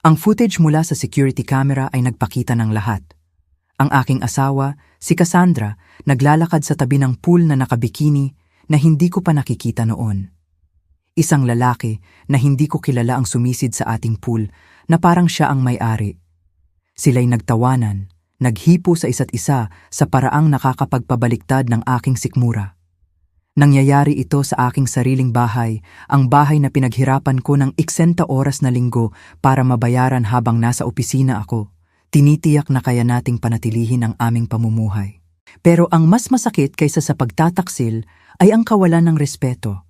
Ang footage mula sa security camera ay nagpakita ng lahat. Ang aking asawa, si Cassandra, naglalakad sa tabi ng pool na nakabikini na hindi ko pa nakikita noon. Isang lalaki na hindi ko kilala ang sumisid sa ating pool na parang siya ang may-ari. Sila'y nagtawanan, naghipo sa isa't isa sa paraang nakakapagpabaliktad ng aking sikmura. Nangyayari ito sa aking sariling bahay, ang bahay na pinaghirapan ko ng 60 oras na linggo para mabayaran habang nasa opisina ako. Tinitiyak na kaya nating panatilihin ang aming pamumuhay. Pero ang mas masakit kaysa sa pagtataksil ay ang kawalan ng respeto.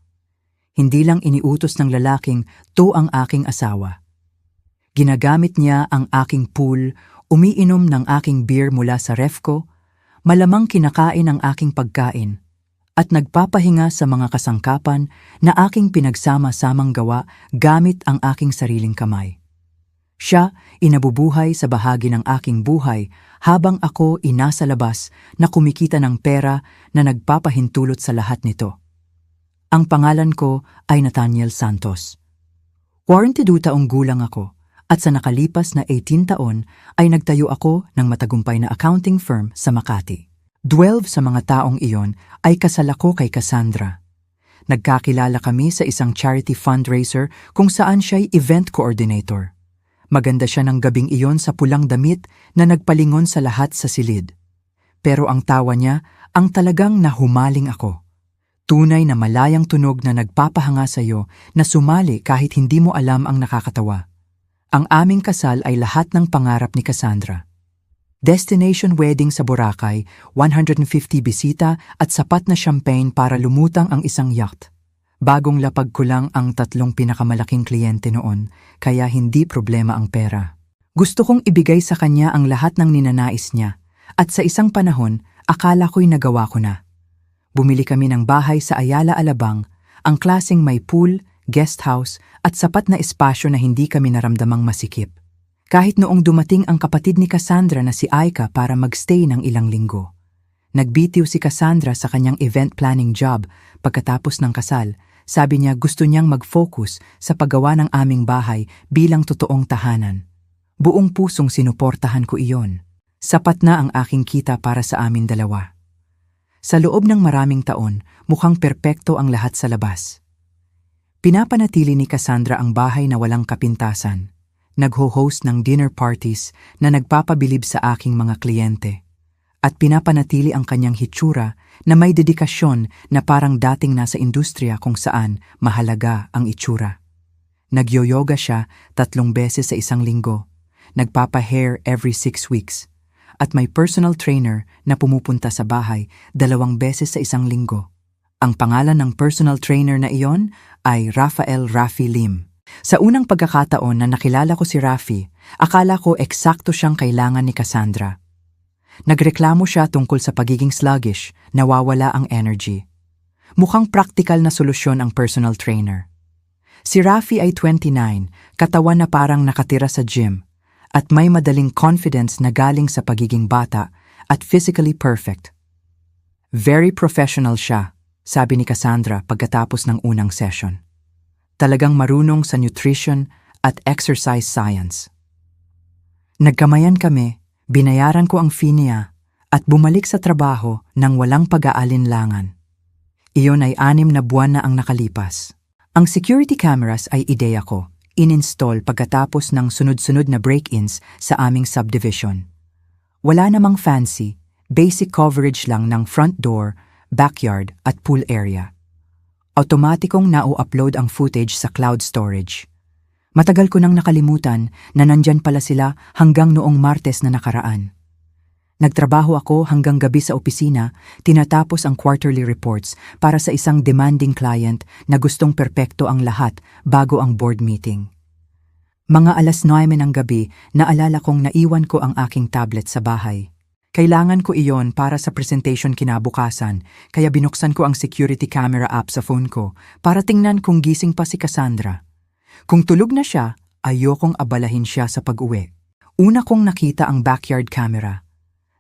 Hindi lang iniutos ng lalaking to ang aking asawa. Ginagamit niya ang aking pool, umiinom ng aking beer mula sa ref ko, malamang kinakain ang aking pagkain, at nagpapahinga sa mga kasangkapan na aking pinagsama-samang gawa gamit ang aking sariling kamay. Siya inabubuhay sa bahagi ng aking buhay habang ako inasa labas na kumikita ng pera na nagpapahintulot sa lahat nito. Ang pangalan ko ay Nathaniel Santos. 42 taong gulang ako at sa nakalipas na 18 taon ay nagtayo ako ng matagumpay na accounting firm sa Makati. 12 sa mga taong iyon ay kasal ako kay Cassandra. Nagkakilala kami sa isang charity fundraiser kung saan siya'y event coordinator. Maganda siya ng gabing iyon sa pulang damit na nagpalingon sa lahat sa silid. Pero ang tawa niya ang talagang nahumaling ako. Tunay na malayang tunog na nagpapahanga sa iyo na sumali kahit hindi mo alam ang nakakatawa. Ang aming kasal ay lahat ng pangarap ni Cassandra. Destination wedding sa Boracay, 150 bisita at sapat na champagne para lumutang ang isang yacht. Bagong lapag ko lang ang 3 pinakamalaking kliyente noon, kaya hindi problema ang pera. Gusto kong ibigay sa kanya ang lahat ng ninanais niya, at sa isang panahon, akala ko'y nagawa ko na. Bumili kami ng bahay sa Ayala, Alabang, ang klaseng may pool, guest house at sapat na espasyo na hindi kami naramdamang masikip. Kahit noong dumating ang kapatid ni Cassandra na si Aika para magstay ng ilang linggo. Nagbitiw si Cassandra sa kanyang event planning job pagkatapos ng kasal. Sabi niya gusto niyang mag-focus sa paggawa ng aming bahay bilang totoong tahanan. Buong pusong sinuportahan ko iyon. Sapat na ang aking kita para sa amin dalawa. Sa loob ng maraming taon, mukhang perpekto ang lahat sa labas. Pinapanatili ni Cassandra ang bahay na walang kapintasan. Nagho-host ng dinner parties na nagpapabilib sa aking mga kliyente. At pinapanatili ang kanyang hitsura na may dedikasyon na parang dating nasa industriya kung saan mahalaga ang itsura. Nagyoyoga siya 3 beses sa isang linggo. Nagpapa-hair every 6 weeks. At may personal trainer na pumupunta sa bahay 2 beses sa isang linggo. Ang pangalan ng personal trainer na iyon ay Rafael Rafi Lim. Sa unang pagkakataon na nakilala ko si Rafi, akala ko eksakto siyang kailangan ni Cassandra. Nagreklamo siya tungkol sa pagiging sluggish, nawawala ang energy. Mukhang praktikal na solusyon ang personal trainer. Si Rafi ay 29, katawan na parang nakatira sa gym, at may madaling confidence na galing sa pagiging bata at physically perfect. Very professional siya, sabi ni Cassandra pagkatapos ng unang session. Talagang marunong sa nutrition at exercise science. Nagkamayan kami, binayaran ko ang fee niya, at bumalik sa trabaho nang walang pag-aalinlangan. Iyon ay 6 na buwan na ang nakalipas. Ang security cameras ay ideya ko, in-install pagkatapos ng sunod-sunod na break-ins sa aming subdivision. Wala namang fancy, basic coverage lang ng front door, backyard at pool area. Automatikong nao-upload ang footage sa cloud storage. Matagal ko nang nakalimutan na nandyan pala sila hanggang noong Martes na nakaraan. Nagtrabaho ako hanggang gabi sa opisina, tinatapos ang quarterly reports para sa isang demanding client na gustong perpekto ang lahat bago ang board meeting. Mga 9:00 ng gabi, naalala kong naiwan ko ang aking tablet sa bahay. Kailangan ko iyon para sa presentation kinabukasan, kaya binuksan ko ang security camera app sa phone ko para tingnan kung gising pa si Cassandra. Kung tulog na siya, ayokong abalahin siya sa pag-uwi. Una kong nakita ang backyard camera.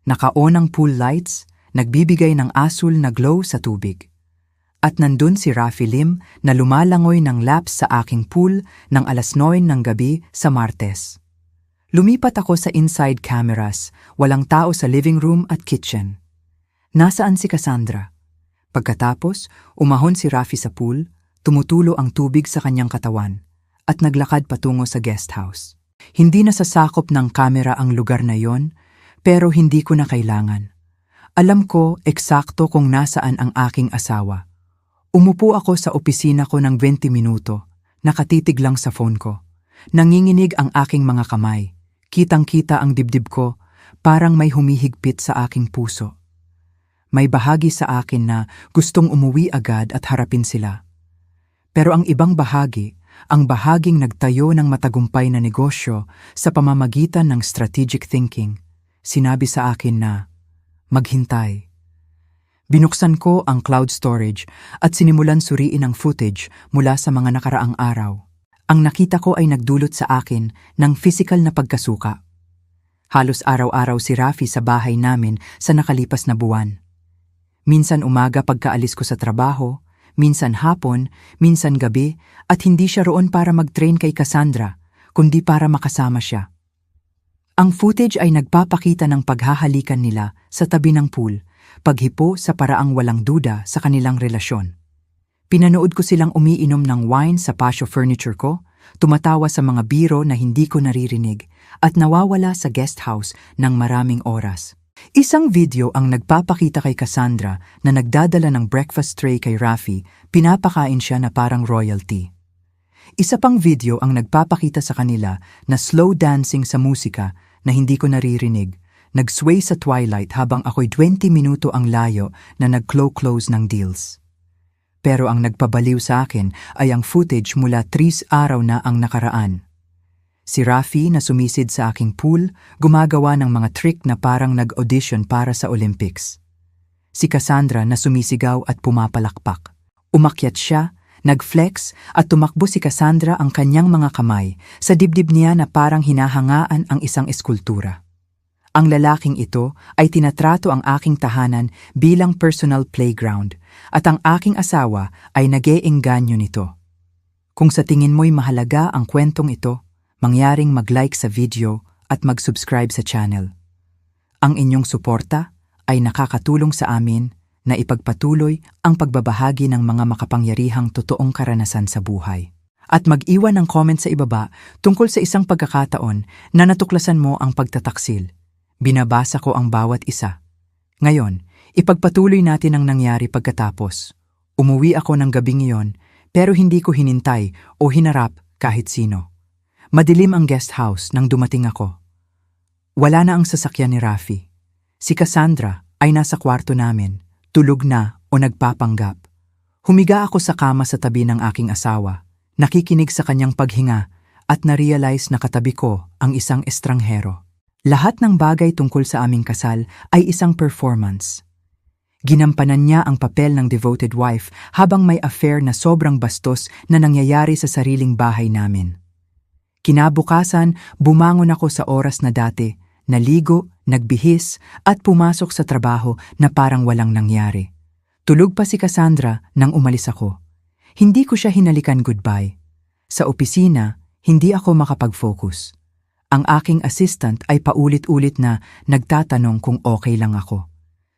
Naka-on ang pool lights, nagbibigay ng asul na glow sa tubig. At nandun si Rafi Lim na lumalangoy ng laps sa aking pool ng 9:00 ng gabi sa Martes. Lumipat ako sa inside cameras, walang tao sa living room at kitchen. Nasaan si Cassandra? Pagkatapos, umahon si Rafi sa pool, tumutulo ang tubig sa kanyang katawan, at naglakad patungo sa guest house. Hindi nasasakop ng kamera ang lugar na yon, pero hindi ko na kailangan. Alam ko eksakto kung nasaan ang aking asawa. Umupo ako sa opisina ko ng 20 minuto, nakatitig lang sa phone ko. Nanginginig ang aking mga kamay. Kitang-kita ang dibdib ko, parang may humihigpit sa aking puso. May bahagi sa akin na gustong umuwi agad at harapin sila. Pero ang ibang bahagi, ang bahaging nagtayo ng matagumpay na negosyo sa pamamagitan ng strategic thinking, sinabi sa akin na, maghintay. Binuksan ko ang cloud storage at sinimulan suriin ang footage mula sa mga nakaraang araw. Ang nakita ko ay nagdulot sa akin ng physical na pagkasuka. Halos araw-araw si Rafi sa bahay namin sa nakalipas na buwan. Minsan umaga pagkaalis ko sa trabaho, minsan hapon, minsan gabi, at hindi siya roon para mag-train kay Cassandra, kundi para makasama siya. Ang footage ay nagpapakita ng paghahalikan nila sa tabi ng pool, paghipo sa paraang walang duda sa kanilang relasyon. Pinanood ko silang umiinom ng wine sa patio furniture ko, tumatawa sa mga biro na hindi ko naririnig, at nawawala sa guest house ng maraming oras. Isang video ang nagpapakita kay Cassandra na nagdadala ng breakfast tray kay Rafi, pinapakain siya na parang royalty. Isa pang video ang nagpapakita sa kanila na slow dancing sa musika na hindi ko naririnig, nag-sway sa twilight habang ako'y 20 minuto ang layo na nag-close ng deals. Pero ang nagpabaliw sa akin ay ang footage mula 3 araw na ang nakaraan. Si Rafi na sumisid sa aking pool, gumagawa ng mga trick na parang nag-audition para sa Olympics. Si Cassandra na sumisigaw at pumapalakpak. Umakyat siya, nag-flex at tumakbo si Cassandra ang kanyang mga kamay sa dibdib niya na parang hinahangaan ang isang eskultura. Ang lalaking ito ay tinatrato ang aking tahanan bilang personal playground at ang aking asawa ay nag-eengganyo nito. Kung sa tingin mo'y mahalaga ang kwentong ito, mangyaring mag-like sa video at mag-subscribe sa channel. Ang inyong suporta ay nakakatulong sa amin na ipagpatuloy ang pagbabahagi ng mga makapangyarihang totoong karanasan sa buhay. At mag-iwan ng comment sa ibaba tungkol sa isang pagkakataon na natuklasan mo ang pagtataksil. Binabasa ko ang bawat isa. Ngayon, ipagpatuloy natin ang nangyari pagkatapos. Umuwi ako ng gabing iyon pero hindi ko hinintay o hinarap kahit sino. Madilim ang guest house nang dumating ako. Wala na ang sasakyan ni Rafi. Si Cassandra ay nasa kwarto namin, tulog na o nagpapanggap. Humiga ako sa kama sa tabi ng aking asawa, nakikinig sa kanyang paghinga at na-realize na katabi ko ang isang estranghero. Lahat ng bagay tungkol sa aming kasal ay isang performance. Ginampanan niya ang papel ng devoted wife habang may affair na sobrang bastos na nangyayari sa sariling bahay namin. Kinabukasan, bumangon ako sa oras na dati, naligo, nagbihis, at pumasok sa trabaho na parang walang nangyari. Tulog pa si Cassandra nang umalis ako. Hindi ko siya hinalikan goodbye. Sa opisina, hindi ako makapag-focus. Ang aking assistant ay paulit-ulit na nagtatanong kung okay lang ako.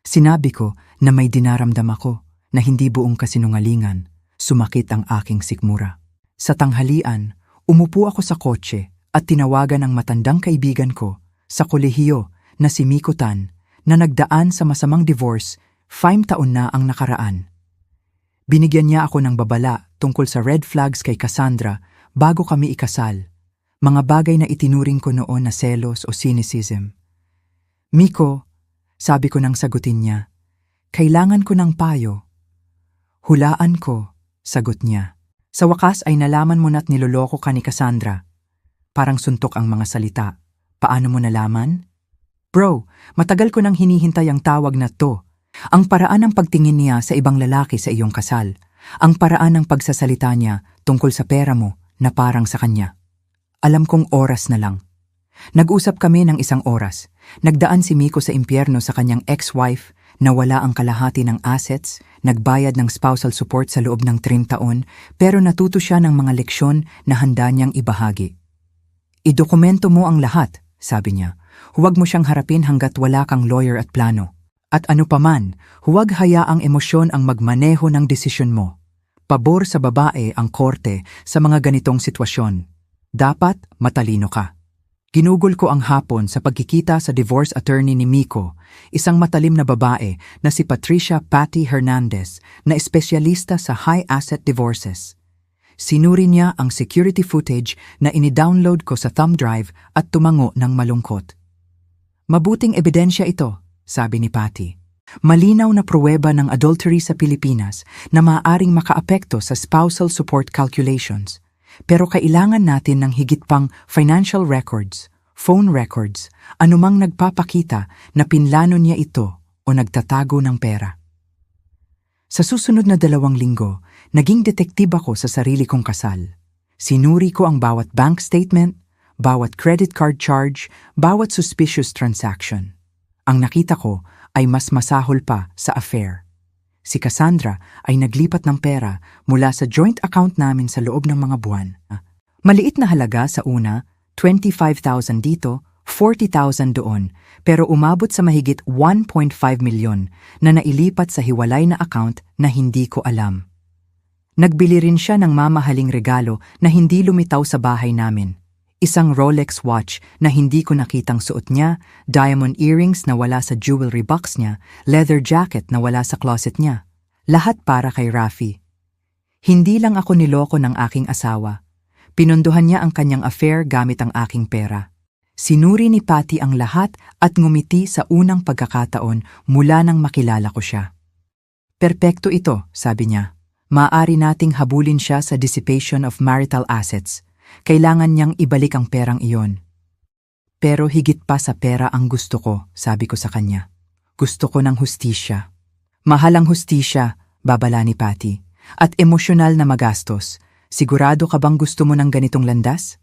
Sinabi ko na may dinaramdam ako na hindi buong kasinungalingan, sumakit ang aking sikmura. Sa tanghalian, umupo ako sa kotse at tinawagan ang matandang kaibigan ko sa kolehiyo na si Miko Tan na nagdaan sa masamang divorce 5 taon na ang nakaraan. Binigyan niya ako ng babala tungkol sa red flags kay Cassandra bago kami ikasal, mga bagay na itinuring ko noon na selos o cynicism. Miko, sabi ko nang sagutin niya, kailangan ko ng payo. Hulaan ko, sagot niya. Sa wakas ay nalaman mo na't niloloko ka ni Cassandra. Parang suntok ang mga salita. Paano mo nalaman? Bro, matagal ko nang hinihintay ang tawag na to. Ang paraan ng pagtingin niya sa ibang lalaki sa iyong kasal. Ang paraan ng pagsasalita niya tungkol sa pera mo na parang sa kanya. Alam kong oras na lang. Nag-usap kami ng 1 oras. Nagdaan si Miko sa impyerno sa kanyang ex-wife, nawala ang kalahati ng assets, nagbayad ng spousal support sa loob ng 3 taon, pero natuto siya ng mga leksyon na handa niyang ibahagi. Idokumento mo ang lahat, sabi niya. Huwag mo siyang harapin hanggat wala kang lawyer at plano. At ano paman, huwag hayaang emosyon ang magmaneho ng desisyon mo. Pabor sa babae ang korte sa mga ganitong sitwasyon. Dapat matalino ka. Ginugol ko ang hapon sa pagkikita sa divorce attorney ni Miko, isang matalim na babae na si Patricia Patty Hernandez na espesyalista sa high-asset divorces. Sinuri niya ang security footage na ini-download ko sa thumb drive at tumango ng malungkot. Mabuting ebidensya ito, sabi ni Patty. Malinaw na pruweba ng adultery sa Pilipinas na maaaring makaapekto sa spousal support calculations. Pero kailangan natin ng higit pang financial records, phone records, anumang nagpapakita na pinlano niya ito o nagtatago ng pera. Sa susunod na 2 linggo, naging detektiba ko sa sarili kong kasal. Sinuri ko ang bawat bank statement, bawat credit card charge, bawat suspicious transaction. Ang nakita ko ay mas masahol pa sa affair. Si Cassandra ay naglipat ng pera mula sa joint account namin sa loob ng mga buwan. Maliit na halaga sa una, 25,000 dito, 40,000 doon, pero umabot sa mahigit 1.5 milyon na nailipat sa hiwalay na account na hindi ko alam. Nagbili rin siya ng mamahaling regalo na hindi lumitaw sa bahay namin. Isang Rolex watch na hindi ko nakitang suot niya, diamond earrings na wala sa jewelry box niya, leather jacket na wala sa closet niya. Lahat para kay Rafi. Hindi lang ako niloko ng aking asawa. Pinondohan niya ang kanyang affair gamit ang aking pera. Sinuri ni Patty ang lahat at ngumiti sa unang pagkakataon mula nang makilala ko siya. Perpekto ito, sabi niya. Maaari nating habulin siya sa dissipation of marital assets. Kailangan niyang ibalik ang perang iyon. Pero higit pa sa pera ang gusto ko, sabi ko sa kanya. Gusto ko ng hustisya. Mahal ang hustisya, babala ni Patty. At emosyonal na magastos. Sigurado ka bang gusto mo ng ganitong landas?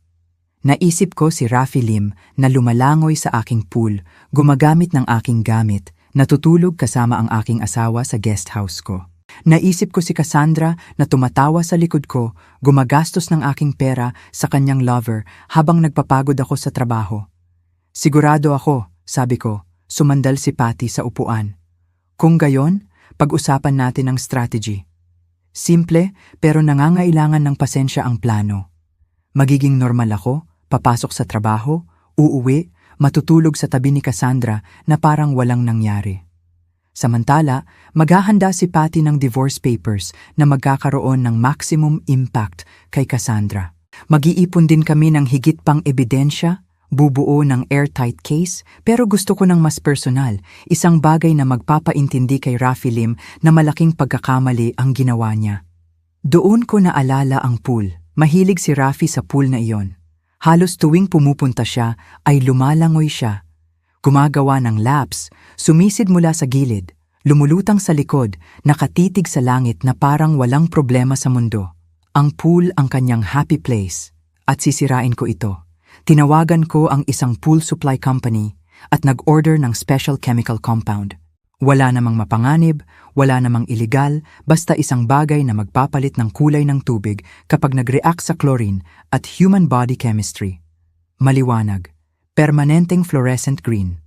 Naisip ko si Rafi Lim na lumalangoy sa aking pool, gumagamit ng aking gamit, natutulog kasama ang aking asawa sa guest house ko. Naisip ko si Cassandra na tumatawa sa likod ko, gumagastos ng aking pera sa kanyang lover habang nagpapagod ako sa trabaho. Sigurado ako, sabi ko, sumandal si Patty sa upuan. Kung gayon, pag-usapan natin ang strategy. Simple pero nangangailangan ng pasensya ang plano. Magiging normal ako, papasok sa trabaho, uuwi, matutulog sa tabi ni Cassandra na parang walang nangyari. Samantala, maghahanda si Patty ng divorce papers na magkakaroon ng maximum impact kay Cassandra. Mag-iipon din kami ng higit pang ebidensya, bubuo ng airtight case, pero gusto ko ng mas personal, isang bagay na magpapaintindi kay Rafi Lim na malaking pagkakamali ang ginawa niya. Doon ko naalala ang pool. Mahilig si Rafi sa pool na iyon. Halos tuwing pumupunta siya ay lumalangoy siya. Gumagawa ng laps, sumisid mula sa gilid, lumulutang sa likod, nakatitig sa langit na parang walang problema sa mundo. Ang pool ang kanyang happy place, at sisirain ko ito. Tinawagan ko ang isang pool supply company at nag-order ng special chemical compound. Wala namang mapanganib, wala namang iligal, basta isang bagay na magpapalit ng kulay ng tubig kapag nag-react sa chlorine at human body chemistry. Maliwanag. Permanenteng fluorescent green.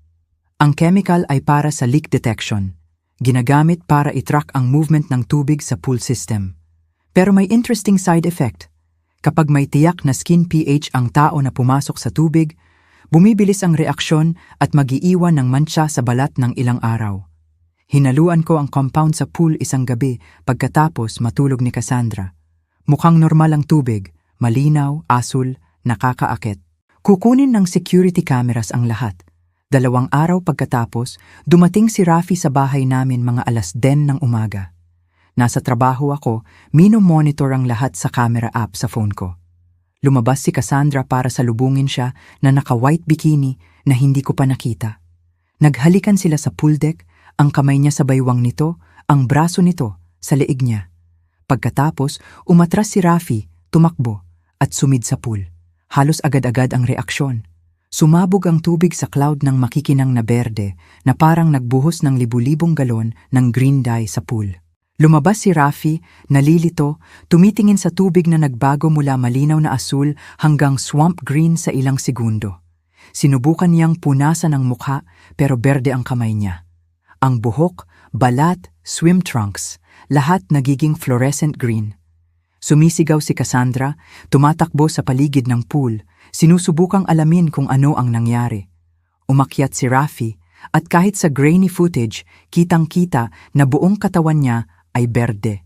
Ang chemical ay para sa leak detection. Ginagamit para i-track ang movement ng tubig sa pool system. Pero may interesting side effect. Kapag may tiyak na skin pH ang tao na pumasok sa tubig, bumibilis ang reaksyon at mag-iiwan ng mantsa sa balat ng ilang araw. Hinaluan ko ang compound sa pool isang gabi pagkatapos matulog ni Cassandra. Mukhang normal ang tubig, malinaw, asul, nakakaakit. Kukunin ng security cameras ang lahat. 2 araw pagkatapos, dumating si Rafi sa bahay namin mga 10:00 ng umaga. Nasa trabaho ako, mino-monitor ang lahat sa camera app sa phone ko. Lumabas si Cassandra para salubungin siya na naka-white bikini na hindi ko pa nakita. Naghalikan sila sa pool deck, ang kamay niya sa baywang nito, ang braso nito sa leeg niya. Pagkatapos, umatras si Rafi, tumakbo, at sumid sa pool. Halos agad-agad ang reaksyon. Sumabog ang tubig sa cloud ng makikinang na berde na parang nagbuhos ng libu-libong galon ng green dye sa pool. Lumabas si Rafi, nalilito, tumitingin sa tubig na nagbago mula malinaw na asul hanggang swamp green sa ilang segundo. Sinubukan niyang punasan ang mukha pero berde ang kamay niya. Ang buhok, balat, swim trunks, lahat nagiging fluorescent green. Sumisigaw si Cassandra, tumatakbo sa paligid ng pool, sinusubukang alamin kung ano ang nangyari. Umakyat si Rafi at kahit sa grainy footage, kitang-kita na buong katawan niya ay berde.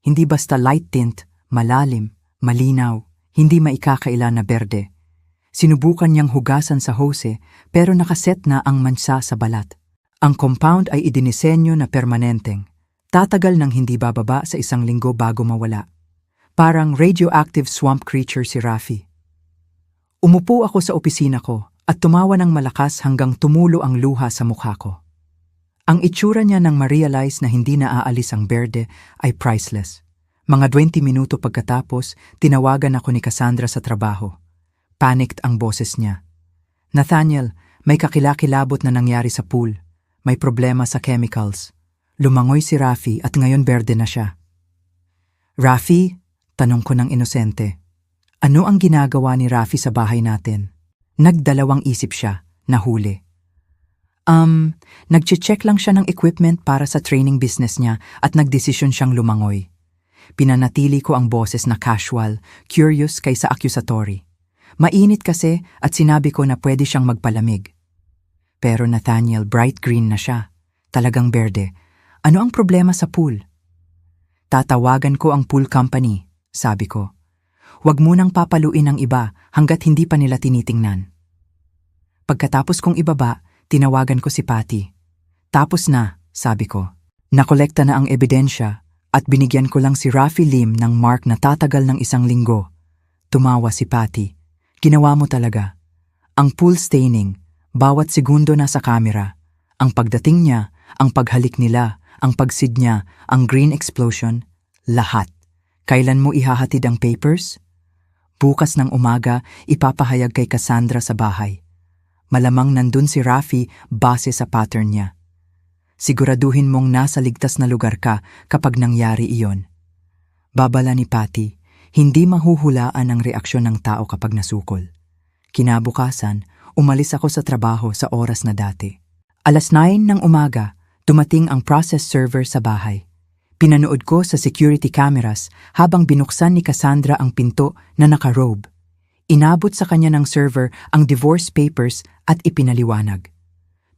Hindi basta light tint, malalim, malinaw, hindi maikakaila na berde. Sinubukan niyang hugasan sa hose pero nakaset na ang mansa sa balat. Ang compound ay idinisenyo na permanenteng. Tatagal ng hindi bababa sa 1 linggo bago mawala. Parang radioactive swamp creature si Rafi. Umupo ako sa opisina ko at tumawa ng malakas hanggang tumulo ang luha sa mukha ko. Ang itsura niya nang ma-realize na hindi naaalis ang berde ay priceless. Mga 20 minuto pagkatapos, tinawagan ako ni Cassandra sa trabaho. Panicked ang boses niya. Nathaniel, may kakilakilabot na nangyari sa pool. May problema sa chemicals. Lumangoy si Rafi at ngayon berde na siya. Rafi? Tanong ko ng inosente. Ano ang ginagawa ni Rafi sa bahay natin? Nagdalawang isip siya, nahuli. Nagche-check lang siya ng equipment para sa training business niya at nagdesisyon siyang lumangoy. Pinanatili ko ang boses na casual, curious kaysa accusatory. Mainit kasi at sinabi ko na pwede siyang magpalamig. Pero Nathaniel, bright green na siya. Talagang berde. Ano ang problema sa pool? Tatawagan ko ang pool company, sabi ko. Huwag munang papaluin ang iba hanggat hindi pa nila tinitingnan. Pagkatapos kong ibaba, tinawagan ko si Patty. Tapos na, sabi ko. Nakolekta na ang ebidensya at binigyan ko lang si Rafi Lim ng mark na tatagal ng 1 linggo. Tumawa si Patty. Ginawa mo talaga. Ang pool staining, bawat segundo nasa kamera. Ang pagdating niya, ang paghalik nila, ang pagsid niya, ang green explosion, lahat. Kailan mo ihahatid ang papers? Bukas ng umaga, ipapahayag kay Cassandra sa bahay. Malamang nandun si Rafi base sa pattern niya. Siguraduhin mong nasa ligtas na lugar ka kapag nangyari iyon. Babala ni Patty, hindi mahuhulaan ang reaksyon ng tao kapag nasukol. Kinabukasan, umalis ako sa trabaho sa oras na dati. 9:00 ng umaga, dumating ang process server sa bahay. Pinanood ko sa security cameras habang binuksan ni Cassandra ang pinto na naka-robe. Inabot sa kanya ng server ang divorce papers at ipinaliwanag.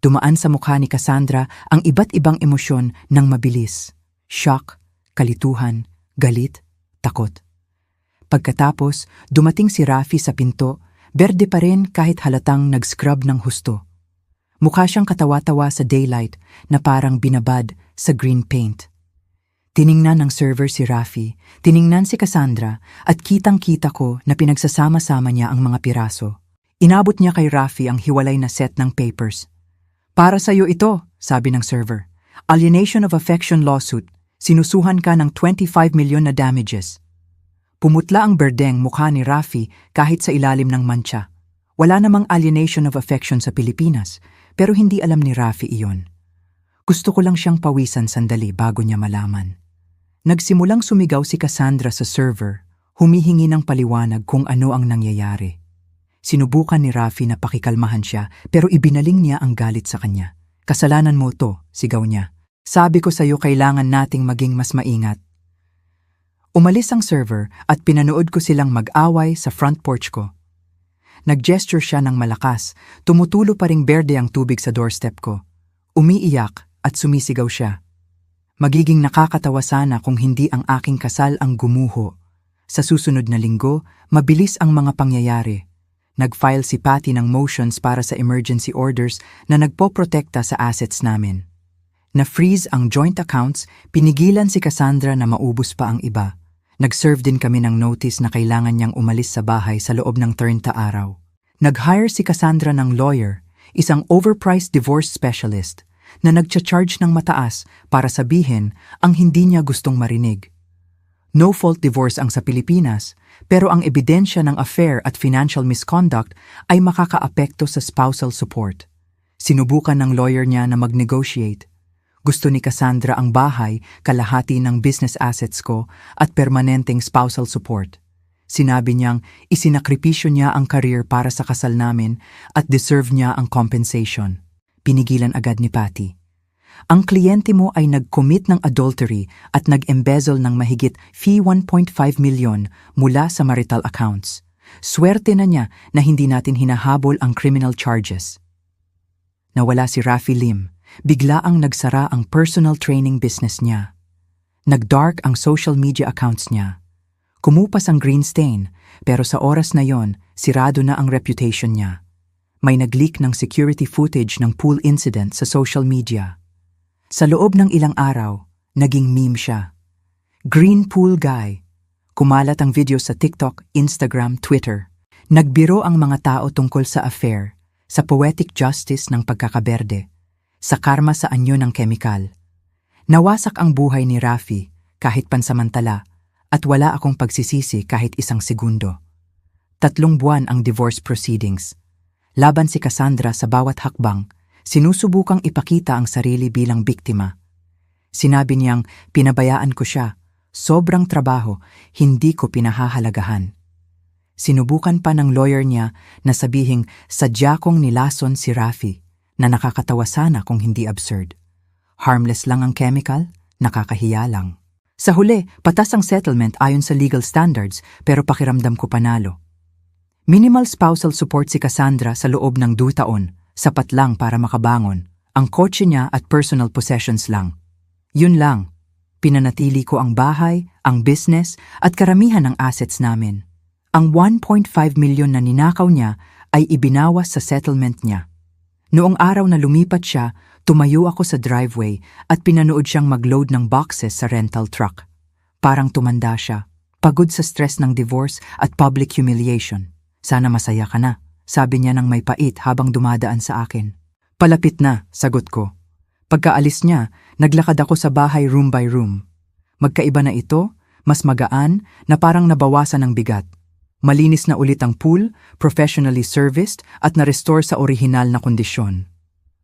Dumaan sa mukha ni Cassandra ang iba't ibang emosyon ng mabilis. Shock, kalituhan, galit, takot. Pagkatapos, dumating si Rafi sa pinto, berde pa rin kahit halatang nag-scrub ng husto. Mukha siyang katawa-tawa sa daylight na parang binabad sa green paint. Tiningnan ng server si Rafi, tiningnan si Cassandra at kitang-kita ko na pinagsasama-sama niya ang mga piraso. Inabot niya kay Rafi ang hiwalay na set ng papers. Para sa'yo ito, sabi ng server. Alienation of affection lawsuit. Sinusuhan ka ng 25 million na damages. Pumutla ang berdeng mukha ni Rafi kahit sa ilalim ng mantsa. Wala namang alienation of affection sa Pilipinas, pero hindi alam ni Rafi iyon. Gusto ko lang siyang pawisan sandali bago niya malaman. Nagsimulang sumigaw si Cassandra sa server, humihingi ng paliwanag kung ano ang nangyayari. Sinubukan ni Rafi na pakikalmahan siya pero ibinaling niya ang galit sa kanya. Kasalanan mo to, sigaw niya. Sabi ko sa'yo kailangan nating maging mas maingat. Umalis ang server at pinanood ko silang mag-away sa front porch ko. Nag-gesture siya ng malakas, tumutulo pa ring berde ang tubig sa doorstep ko. Umiiyak at sumisigaw siya. Magiging nakakatawa sana kung hindi ang aking kasal ang gumuho. Sa susunod na linggo, mabilis ang mga pangyayari. Nag-file si Patty ng motions para sa emergency orders na nagpoprotekta sa assets namin. Na-freeze ang joint accounts, pinigilan si Cassandra na maubos pa ang iba. Nag-serve din kami ng notice na kailangan niyang umalis sa bahay sa loob ng 30 araw. Nag-hire si Cassandra ng lawyer, isang overpriced divorce specialist, na nagcha-charge ng mataas para sabihin ang hindi niya gustong marinig. No-fault divorce ang sa Pilipinas, pero ang ebidensya ng affair at financial misconduct ay makakaapekto sa spousal support. Sinubukan ng lawyer niya na mag-negotiate. Gusto ni Cassandra ang bahay, kalahati ng business assets ko at permanenteng spousal support. Sinabi niyang isinakripisyo niya ang career para sa kasal namin at deserve niya ang compensation. Pinigilan agad ni Patty. Ang kliyente mo ay nag-commit ng adultery at nag-embezzle ng mahigit fee 1.5 million mula sa marital accounts. Swerte na niya na hindi natin hinahabol ang criminal charges. Nawala si Rafi Lim. Bigla ang nagsara ang personal training business niya. Nag-dark ang social media accounts niya. Kumupas ang green stain, pero sa oras na yon, sirado na ang reputation niya. May nag-leak ng security footage ng pool incident sa social media. Sa loob ng ilang araw, naging meme siya. Green Pool Guy. Kumalat ang video sa TikTok, Instagram, Twitter. Nagbiro ang mga tao tungkol sa affair, sa poetic justice ng pagkakaberde, sa karma sa anyo ng kemikal. Nawasak ang buhay ni Rafi kahit pansamantala at wala akong pagsisisi kahit isang segundo. 3 buwan ang divorce proceedings. Laban si Cassandra sa bawat hakbang, sinusubukang ipakita ang sarili bilang biktima. Sinabi niyang pinabayaan ko siya, sobrang trabaho, hindi ko pinahahalagahan. Sinubukan pa ng lawyer niya na sabihing sadya kong nilason si Rafi, na nakakatawa sana kung hindi absurd. Harmless lang ang chemical, nakakahiya lang. Sa huli, patas ang settlement ayon sa legal standards pero pakiramdam ko panalo. Minimal spousal support si Cassandra sa loob ng 2 taon, sapat lang para makabangon. Ang kotse niya at personal possessions lang. Yun lang. Pinanatili ko ang bahay, ang business at karamihan ng assets namin. Ang 1.5 million na ninakaw niya ay ibinawas sa settlement niya. Noong araw na lumipat siya, tumayo ako sa driveway at pinanood siyang mag-load ng boxes sa rental truck. Parang tumanda siya, pagod sa stress ng divorce at public humiliation. Sana masaya ka na, sabi niya ng may pait habang dumadaan sa akin. Palapit na, sagot ko. Pagkaalis niya, naglakad ako sa bahay room by room. Magkaiba na ito, mas magaan na parang nabawasan ng bigat. Malinis na ulit ang pool, professionally serviced at na-restore sa orihinal na kondisyon.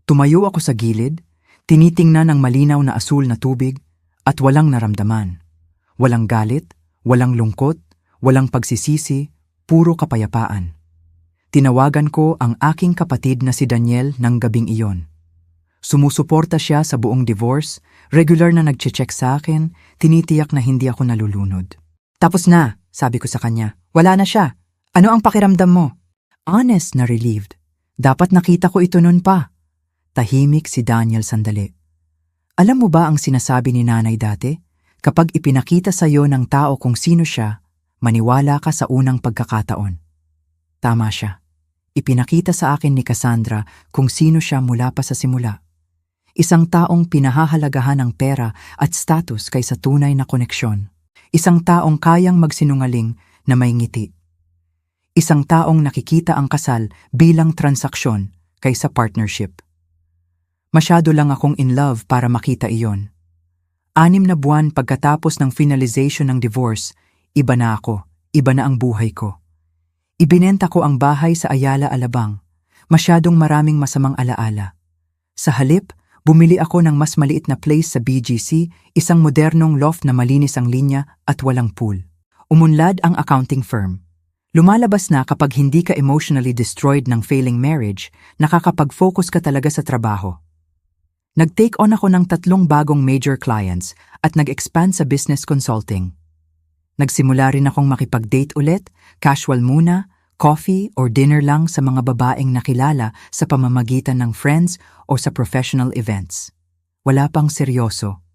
Tumayo ako sa gilid, tinitingnan ang malinaw na asul na tubig at walang naramdaman. Walang galit, walang lungkot, walang pagsisisi, puro kapayapaan. Tinawagan ko ang aking kapatid na si Daniel ng gabing iyon. Sumusuporta siya sa buong divorce, regular na nagche-check sa akin, tinitiyak na hindi ako nalulunod. Tapos na, sabi ko sa kanya. Wala na siya. Ano ang pakiramdam mo? Honest na relieved. Dapat nakita ko ito nun pa. Tahimik si Daniel sandali. Alam mo ba ang sinasabi ni nanay dati? Kapag ipinakita sa iyo ng tao kung sino siya, maniwala ka sa unang pagkakataon. Tama siya. Ipinakita sa akin ni Cassandra kung sino siya mula pa sa simula. Isang taong pinahahalagahan ng pera at status kaysa tunay na koneksyon. Isang taong kayang magsinungaling na may ngiti. Isang taong nakikita ang kasal bilang transaksyon kaysa partnership. Masyado lang akong in love para makita iyon. 6 na buwan pagkatapos ng finalization ng divorce, iba na ako, iba na ang buhay ko. Ibinenta ko ang bahay sa Ayala, Alabang. Masyadong maraming masamang alaala. Sa halip, bumili ako ng mas maliit na place sa BGC, isang modernong loft na malinis ang linya at walang pool. Umunlad ang accounting firm. Lumalabas na kapag hindi ka emotionally destroyed ng failing marriage, nakakapag-focus ka talaga sa trabaho. Nag-take on ako ng 3 bagong major clients at nag-expand sa business consulting. Nagsimula rin akong makipag-date ulit, casual muna, coffee or dinner lang sa mga babaeng nakilala sa pamamagitan ng friends o sa professional events. Wala pang seryoso.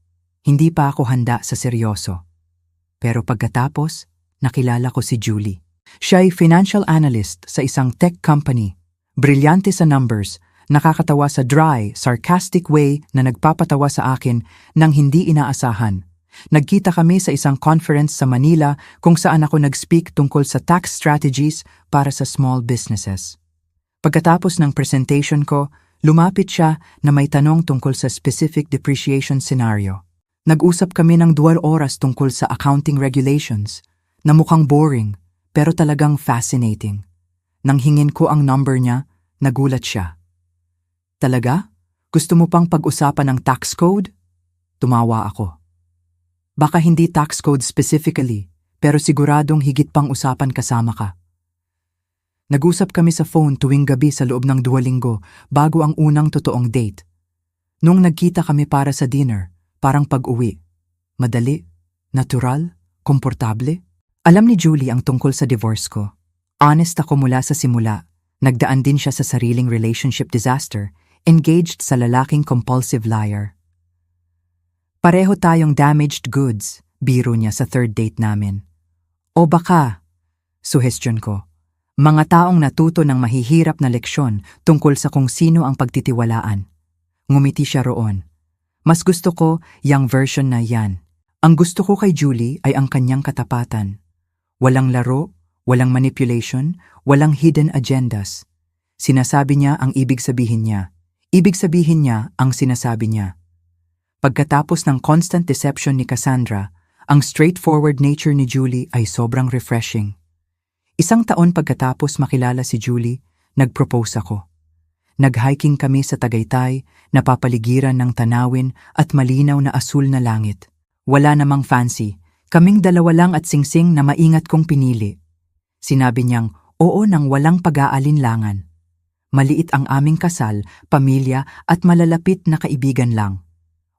Hindi pa ako handa sa seryoso. Pero pagkatapos, nakilala ko si Julie. Siya ay financial analyst sa isang tech company. Brilyante sa numbers, nakakatawa sa dry, sarcastic way na nagpapatawa sa akin nang hindi inaasahan. Nagkita kami sa isang conference sa Manila kung saan ako nag-speak tungkol sa tax strategies para sa small businesses. Pagkatapos ng presentation ko, lumapit siya na may tanong tungkol sa specific depreciation scenario. Nag-usap kami ng 2 oras tungkol sa accounting regulations na mukhang boring pero talagang fascinating. Nang hingin ko ang number niya, nagulat siya. Talaga? Gusto mo pang pag-usapan ng tax code? Tumawa ako. Baka hindi tax code specifically, pero siguradong higit pang usapan kasama ka. Nag-usap kami sa phone tuwing gabi sa loob ng 2 linggo bago ang unang totoong date. Nung nagkita kami para sa dinner, parang pag-uwi. Madali, natural, komportable. Alam ni Julie ang tungkol sa divorce ko. Honest ako mula sa simula. Nagdaan din siya sa sariling relationship disaster, engaged sa lalaking compulsive liar. Pareho tayong damaged goods, biro niya sa third date namin. O baka, suhestyon ko, mga taong natuto ng mahihirap na leksyon tungkol sa kung sino ang pagtitiwalaan. Ngumiti siya roon. Mas gusto ko yang version na yan. Ang gusto ko kay Julie ay ang kanyang katapatan. Walang laro, walang manipulation, walang hidden agendas. Sinasabi niya ang ibig sabihin niya. Ibig sabihin niya ang sinasabi niya. Pagkatapos ng constant deception ni Cassandra, ang straightforward nature ni Julie ay sobrang refreshing. 1 taon pagkatapos makilala si Julie, nag-propose ako. Nag-hiking kami sa Tagaytay, napapaligiran ng tanawin at malinaw na asul na langit. Wala namang fancy, kaming dalawa lang at singsing na maingat kong pinili. Sinabi niyang oo nang walang pag-aalinlangan. Maliit ang aming kasal, pamilya at malalapit na kaibigan lang.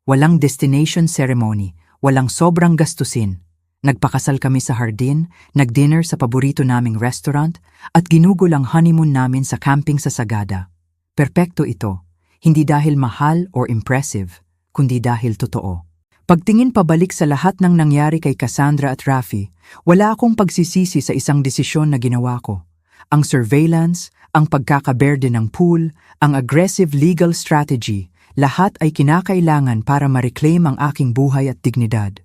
Walang destination ceremony, walang sobrang gastusin. Nagpakasal kami sa hardin, nag-dinner sa paborito naming restaurant, at ginugol ang honeymoon namin sa camping sa Sagada. Perpekto ito, hindi dahil mahal or impressive, kundi dahil totoo. Pagtingin pabalik sa lahat ng nangyari kay Cassandra at Rafi, wala akong pagsisisi sa isang desisyon na ginawa ko. Ang surveillance, ang pagkakaberde ng pool, ang aggressive legal strategy, lahat ay kinakailangan para ma-reclaim ang aking buhay at dignidad.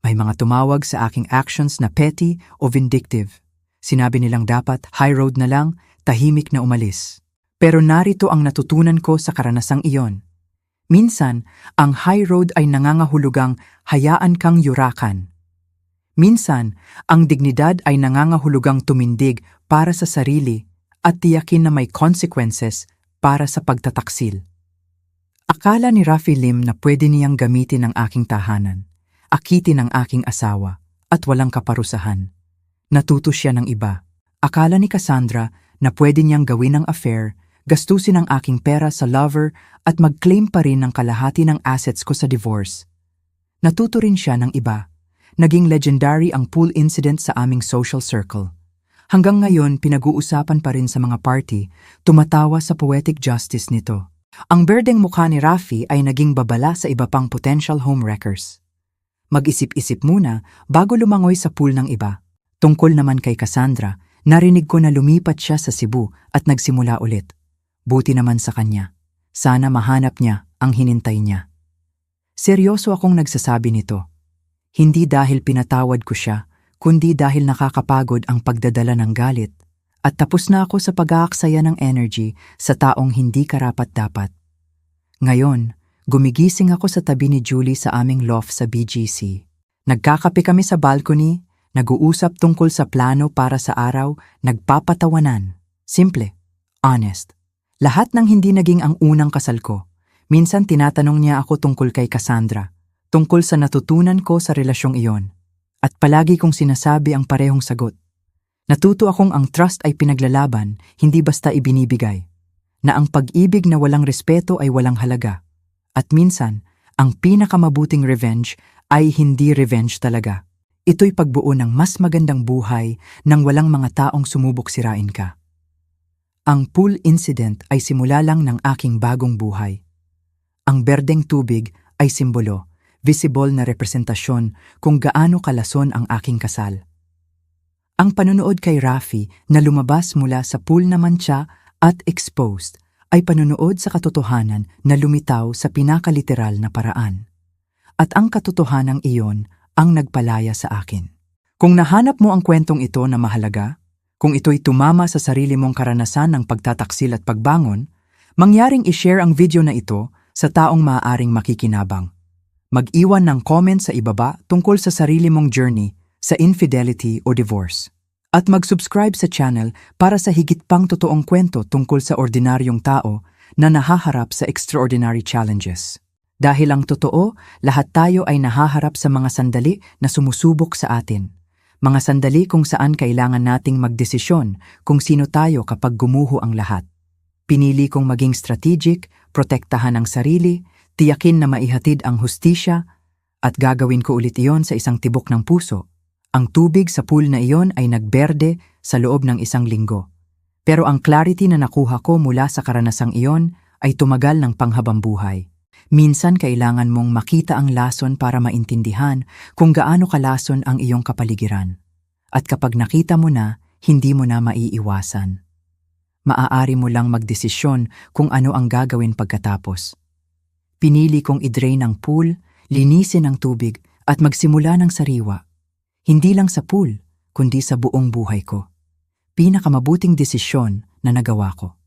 May mga tumawag sa aking actions na petty o vindictive. Sinabi nilang dapat high road na lang, tahimik na umalis. Pero narito ang natutunan ko sa karanasang iyon. Minsan, ang high road ay nangangahulugang hayaan kang yurakan. Minsan, ang dignidad ay nangangahulugang tumindig para sa sarili at tiyakin na may consequences para sa pagtataksil. Akala ni Rafi Lim na pwede niyang gamitin ang aking tahanan, akitin ang aking asawa, at walang kaparusahan. Natuto siya ng iba. Akala ni Cassandra na pwede niyang gawin ang affair, gastusin ang aking pera sa lover at mag-claim pa rin ng kalahati ng assets ko sa divorce. Natuto rin siya ng iba. Naging legendary ang pool incident sa aming social circle. Hanggang ngayon, pinag-uusapan pa rin sa mga party, tumatawa sa poetic justice nito. Ang berdeng mukha ni Rafi ay naging babala sa iba pang potential homewreckers. Mag-isip-isip muna bago lumangoy sa pool ng iba. Tungkol naman kay Cassandra, narinig ko na lumipat siya sa Cebu at nagsimula ulit. Buti naman sa kanya. Sana mahanap niya ang hinintay niya. Seryoso akong nagsasabi nito. Hindi dahil pinatawad ko siya, kundi dahil nakakapagod ang pagdadala ng galit. At tapos na ako sa pag-aaksaya ng energy sa taong hindi karapat-dapat. Ngayon, gumigising ako sa tabi ni Julie sa aming loft sa BGC. Nagkakape kami sa balcony, nag-uusap tungkol sa plano para sa araw, nagpapatawanan. Simple, honest. Lahat ng hindi naging ang unang kasal ko. Minsan tinatanong niya ako tungkol kay Cassandra, tungkol sa natutunan ko sa relasyong iyon. At palagi kong sinasabi ang parehong sagot. Natuto akong ang trust ay pinaglalaban, hindi basta ibinibigay. Na ang pag-ibig na walang respeto ay walang halaga. At minsan, ang pinakamabuting revenge ay hindi revenge talaga. Ito'y pagbuo ng mas magandang buhay nang walang mga taong sumubok sirain ka. Ang pool incident ay simula lang ng aking bagong buhay. Ang berdeng tubig ay simbolo, visible na representasyon kung gaano kalason ang aking kasal. Ang panonood kay Rafi na lumabas mula sa pool na mantsa at exposed ay panonood sa katotohanan na lumitaw sa pinakaliteral na paraan. At ang katotohanang iyon ang nagpalaya sa akin. Kung nahanap mo ang kwentong ito na mahalaga, kung ito'y tumama sa sarili mong karanasan ng pagtataksil at pagbangon, mangyaring i-share ang video na ito sa taong maaaring makikinabang. Mag-iwan ng comment sa ibaba tungkol sa sarili mong journey sa infidelity o divorce. At mag-subscribe sa channel para sa higit pang totoong kwento tungkol sa ordinaryong tao na nahaharap sa extraordinary challenges. Dahil ang totoo, lahat tayo ay nahaharap sa mga sandali na sumusubok sa atin. Mga sandali kung saan kailangan nating magdesisyon kung sino tayo kapag gumuho ang lahat. Pinili kong maging strategic, protektahan ang sarili, tiyakin na maihatid ang hustisya, at gagawin ko ulit iyon sa isang tibok ng puso. Ang tubig sa pool na iyon ay nagberde sa loob ng 1 linggo. Pero ang clarity na nakuha ko mula sa karanasang iyon ay tumagal ng panghabang buhay. Minsan kailangan mong makita ang lason para maintindihan kung gaano kalason ang iyong kapaligiran. At kapag nakita mo na, hindi mo na maiiwasan. Maaari mo lang magdesisyon kung ano ang gagawin pagkatapos. Pinili kong i-drain ang pool, linisin ang tubig at magsimula ng sariwa. Hindi lang sa pool, kundi sa buong buhay ko. Pinakamabuting desisyon na nagawa ko.